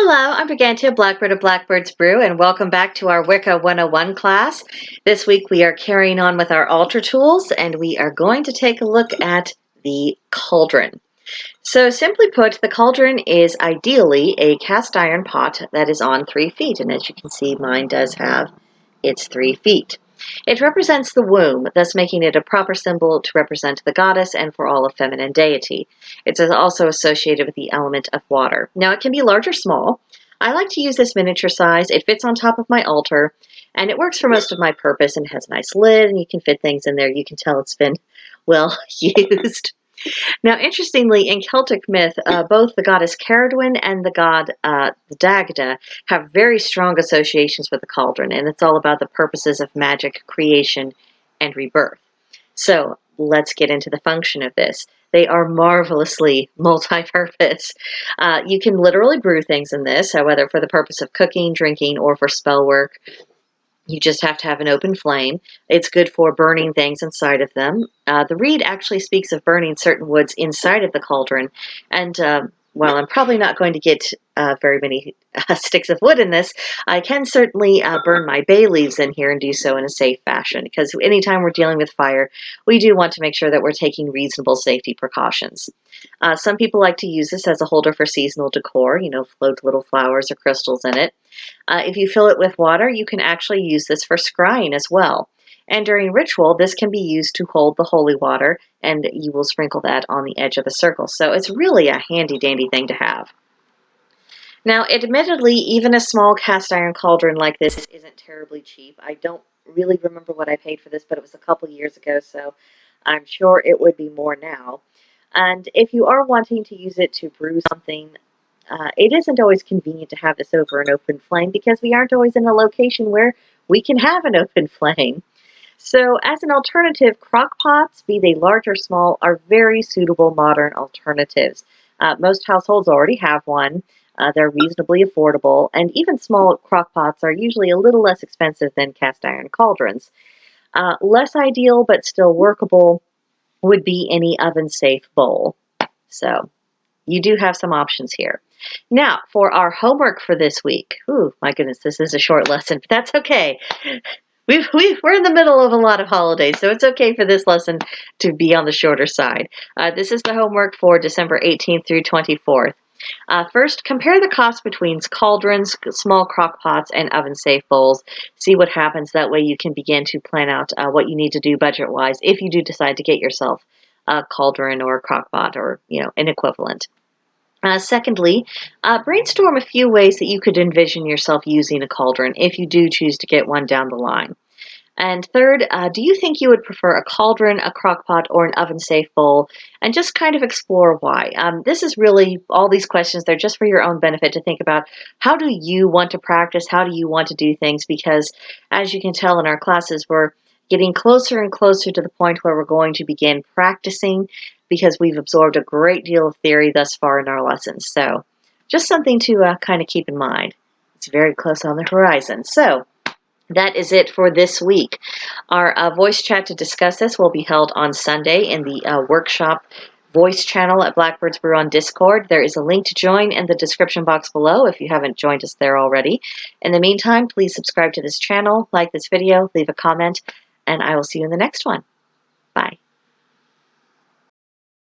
Hello, I'm Brigantia, Blackbird of Blackbird's Brew, and welcome back to our Wicca 101 class. This week we are carrying on with our altar tools, and we are going to take a look at the cauldron. So simply put, the cauldron is ideally a cast iron pot that is on 3 feet, and as you can see, mine does have its 3 feet. It represents the womb, thus making it a proper symbol to represent the goddess and for all of feminine deity. It's also associated with the element of water. Now, it can be large or small. I like to use this miniature size. It fits on top of my altar, and it works for most of my purpose and has a nice lid, and you can fit things in there. You can tell it's been well used. Now, interestingly, in Celtic myth, both the goddess Caradwyn and the god Dagda have very strong associations with the cauldron, and it's all about the purposes of magic, creation, and rebirth. So let's get into the function of this. They are marvelously multi-purpose. You can literally brew things in this, whether for the purpose of cooking, drinking, or for spell work. You just have to have an open flame. It's good for burning things inside of them. The reed actually speaks of burning certain woods inside of the cauldron. And while I'm probably not going to get very many sticks of wood in this, I can certainly burn my bay leaves in here and do so in a safe fashion. Because anytime we're dealing with fire, we do want to make sure that we're taking reasonable safety precautions. Some people like to use this as a holder for seasonal decor, float little flowers or crystals in it. If you fill it with water, you can actually use this for scrying as well. And during ritual, this can be used to hold the holy water, and you will sprinkle that on the edge of the circle. So it's really a handy-dandy thing to have. Now, admittedly, even a small cast iron cauldron like this isn't terribly cheap. I don't really remember what I paid for this, but it was a couple years ago, so I'm sure it would be more now. And if you are wanting to use it to brew something, it isn't always convenient to have this over an open flame because we aren't always in a location where we can have an open flame. So as an alternative, crock pots, be they large or small, are very suitable modern alternatives. Most households already have one. They're reasonably affordable, and even small crock pots are usually a little less expensive than cast iron cauldrons. Less ideal, but still workable, would be any oven-safe bowl. So you do have some options here. Now, for our homework for this week. Ooh, my goodness, this is a short lesson, but that's okay. We're in the middle of a lot of holidays, so it's okay for this lesson to be on the shorter side. This is the homework for December 18th through 24th. First, compare the cost between cauldrons, small crock pots, and oven-safe bowls. See what happens. That way you can begin to plan out what you need to do budget-wise if you do decide to get yourself a cauldron or a crock pot or, an equivalent. Secondly, brainstorm a few ways that you could envision yourself using a cauldron if you do choose to get one down the line. And third, do you think you would prefer a cauldron, a crock pot, or an oven-safe bowl? And just kind of explore why. This is really, all these questions, they're just for your own benefit to think about how do you want to practice, how do you want to do things, because as you can tell in our classes, we're getting closer and closer to the point where we're going to begin practicing because we've absorbed a great deal of theory thus far in our lessons. So just something to kind of keep in mind. It's very close on the horizon. So that is it for this week. Our voice chat to discuss this will be held on Sunday in the workshop voice channel at Blackbird's Brew on Discord. There is a link to join in the description box below if you haven't joined us there already. In the meantime, please subscribe to this channel, like this video, leave a comment, and I will see you in the next one. Bye.